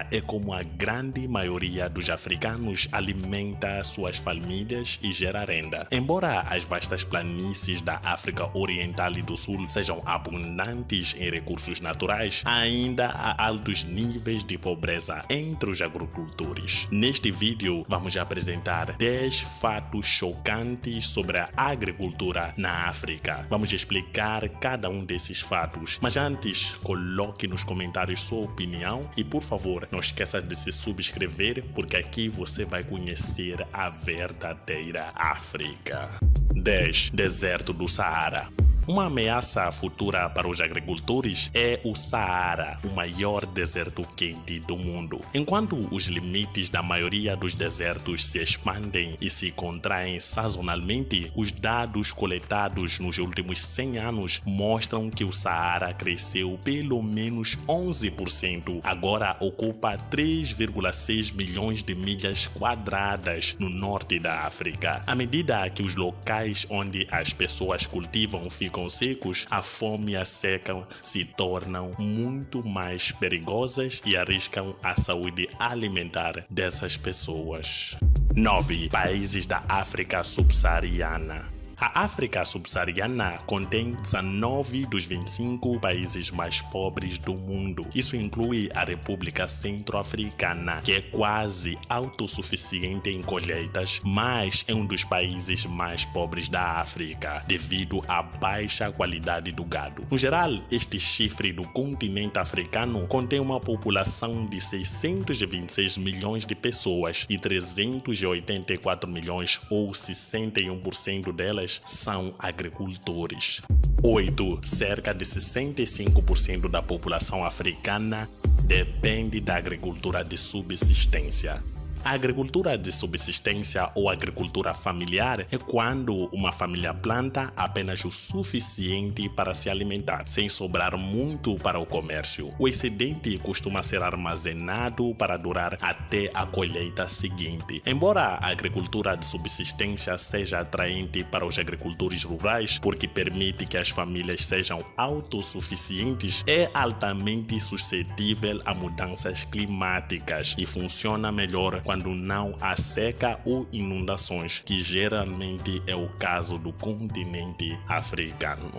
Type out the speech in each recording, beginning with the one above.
África é como a grande maioria dos africanos alimenta suas famílias e gera renda. Embora as vastas planícies da África Oriental e do Sul sejam abundantes em recursos naturais, ainda há altos níveis de pobreza entre os agricultores. Neste vídeo, vamos apresentar 10 fatos chocantes sobre a agricultura na África. Vamos explicar cada um desses fatos, mas antes, coloque nos comentários sua opinião e, por favor, não esqueça de se subscrever, porque aqui você vai conhecer a verdadeira África. 10. Deserto do Saara. Uma ameaça futura para os agricultores é o Saara, o maior deserto quente do mundo. Enquanto os limites da maioria dos desertos se expandem e se contraem sazonalmente, os dados coletados nos últimos 100 anos mostram que o Saara cresceu pelo menos 11%. Agora ocupa 3,6 milhões de milhas quadradas no norte da África. À medida que os locais onde as pessoas cultivam ficam secos, a fome e a seca se tornam muito mais perigosas e arriscam a saúde alimentar dessas pessoas. 9. Países da África subsaariana. A África subsaariana contém 19 dos 25 países mais pobres do mundo. Isso inclui a República Centro-Africana, que é quase autossuficiente em colheitas, mas é um dos países mais pobres da África, devido à baixa qualidade do gado. No geral, este chifre do continente africano contém uma população de 626 milhões de pessoas e 384 milhões, ou 61% delas, são agricultores. 8. Cerca de 65% da população africana depende da agricultura de subsistência. A agricultura de subsistência ou agricultura familiar é quando uma família planta apenas o suficiente para se alimentar, sem sobrar muito para o comércio. O excedente costuma ser armazenado para durar até a colheita seguinte. Embora a agricultura de subsistência seja atraente para os agricultores rurais, porque permite que as famílias sejam autossuficientes, é altamente suscetível a mudanças climáticas e funciona melhor quando não há seca ou inundações, que geralmente é o caso do continente africano.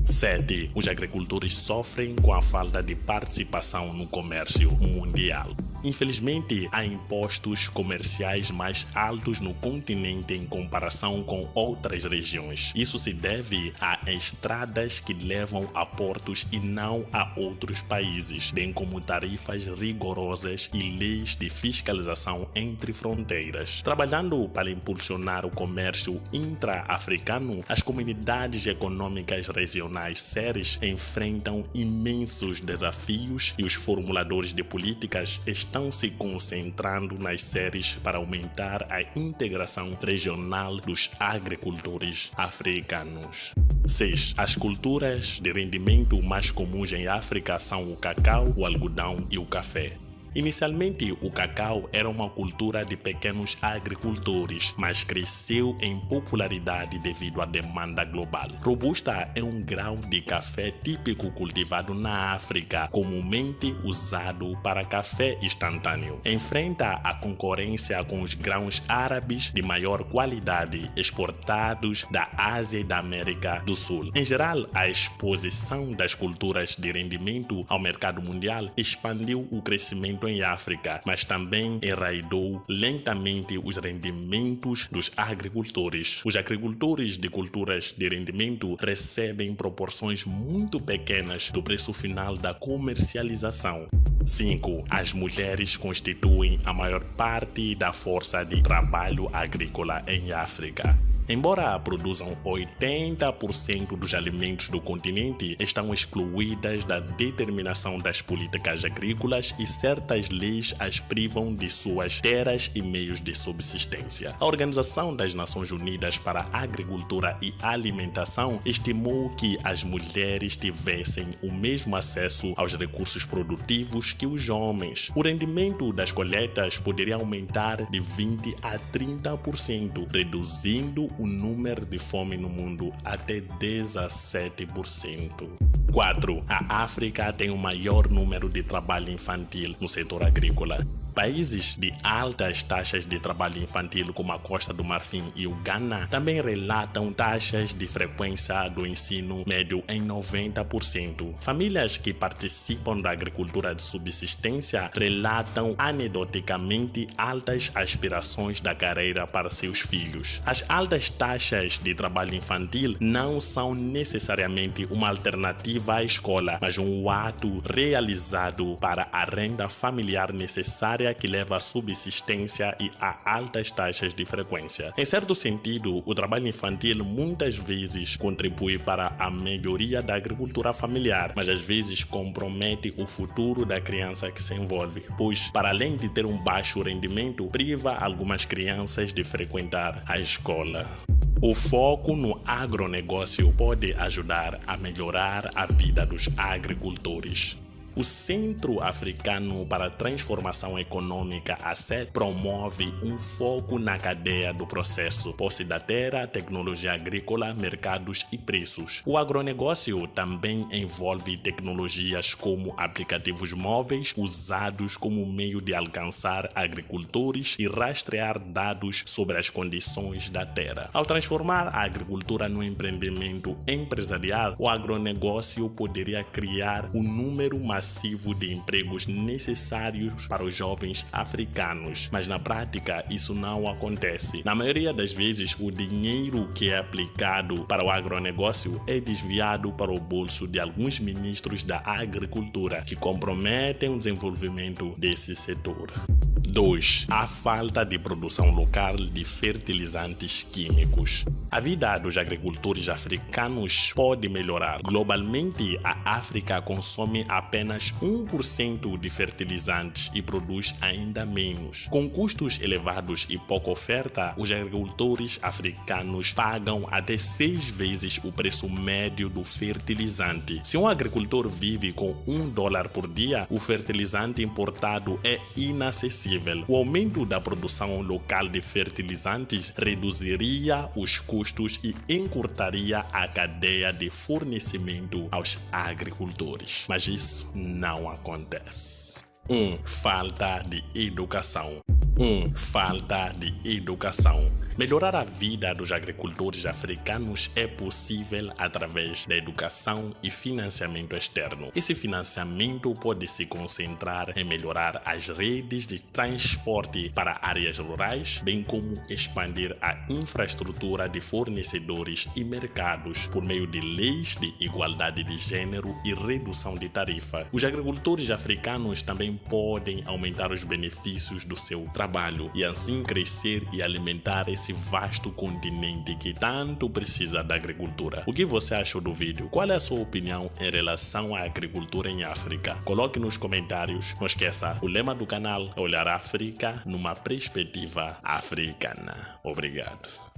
7. Os agricultores sofrem com a falta de participação no comércio mundial. Infelizmente, há impostos comerciais mais altos no continente em comparação com outras regiões. Isso se deve a estradas que levam a portos e não a outros países, bem como tarifas rigorosas e leis de fiscalização entre fronteiras. Trabalhando para impulsionar o comércio intra-africano, as comunidades econômicas regionais sérias enfrentam imensos desafios e os formuladores de políticas estão se concentrando nas séries para aumentar a integração regional dos agricultores africanos. 6. As culturas de rendimento mais comuns em África são o cacau, o algodão e o café. Inicialmente, o cacau era uma cultura de pequenos agricultores, mas cresceu em popularidade devido à demanda global. Robusta é um grão de café típico cultivado na África, comumente usado para café instantâneo. Enfrenta a concorrência com os grãos árabes de maior qualidade exportados da Ásia e da América do Sul. Em geral, a exposição das culturas de rendimento ao mercado mundial expandiu o crescimento em África, mas também enraizou lentamente os rendimentos dos agricultores. Os agricultores de culturas de rendimento recebem proporções muito pequenas do preço final da comercialização. 5. As mulheres constituem a maior parte da força de trabalho agrícola em África. Embora produzam 80% dos alimentos do continente, estão excluídas da determinação das políticas agrícolas e certas leis as privam de suas terras e meios de subsistência. A Organização das Nações Unidas para a Agricultura e Alimentação estimou que as mulheres tivessem o mesmo acesso aos recursos produtivos que os homens. O rendimento das colheitas poderia aumentar de 20 a 30%, reduzindo o número de fome no mundo até 17%. 4. A África tem o maior número de trabalho infantil no setor agrícola. Países de altas taxas de trabalho infantil como a Costa do Marfim e o Ghana também relatam taxas de frequência do ensino médio em 90%. Famílias que participam da agricultura de subsistência relatam anedoticamente altas aspirações da carreira para seus filhos. As altas taxas de trabalho infantil não são necessariamente uma alternativa à escola, mas um ato realizado para a renda familiar necessária que leva à subsistência e a altas taxas de frequência. Em certo sentido, o trabalho infantil muitas vezes contribui para a melhoria da agricultura familiar, mas às vezes compromete o futuro da criança que se envolve, pois, para além de ter um baixo rendimento, priva algumas crianças de frequentar a escola. O foco no agronegócio pode ajudar a melhorar a vida dos agricultores. O Centro Africano para a Transformação Econômica, ACET, promove um foco na cadeia do processo, posse da terra, tecnologia agrícola, mercados e preços. O agronegócio também envolve tecnologias como aplicativos móveis usados como meio de alcançar agricultores e rastrear dados sobre as condições da terra. Ao transformar a agricultura no empreendimento empresarial, o agronegócio poderia criar um número massivo de empregos necessários para os jovens africanos, mas na prática isso não acontece. Na maioria das vezes, o dinheiro que é aplicado para o agronegócio é desviado para o bolso de alguns ministros da agricultura, que comprometem o desenvolvimento desse setor. 2. A falta de produção local de fertilizantes químicos. A vida dos agricultores africanos pode melhorar. Globalmente, a África consome apenas 1% de fertilizantes e produz ainda menos. Com custos elevados e pouca oferta, os agricultores africanos pagam até 6 vezes o preço médio do fertilizante. Se um agricultor vive com $1 por dia, o fertilizante importado é inacessível. O aumento da produção local de fertilizantes reduziria os custos e encurtaria a cadeia de fornecimento aos agricultores. Mas isso não acontece. 1. Falta de educação. Falta de educação. Melhorar a vida dos agricultores africanos é possível através da educação e financiamento externo. Esse financiamento pode se concentrar em melhorar as redes de transporte para áreas rurais, bem como expandir a infraestrutura de fornecedores e mercados por meio de leis de igualdade de gênero e redução de tarifa. Os agricultores africanos também podem aumentar os benefícios do seu trabalho e assim crescer e alimentar esse vasto continente que tanto precisa da agricultura. O que você achou do vídeo? Qual é a sua opinião em relação à agricultura em África? Coloque nos comentários. Não esqueça, o lema do canal é olhar a África numa perspectiva africana. Obrigado.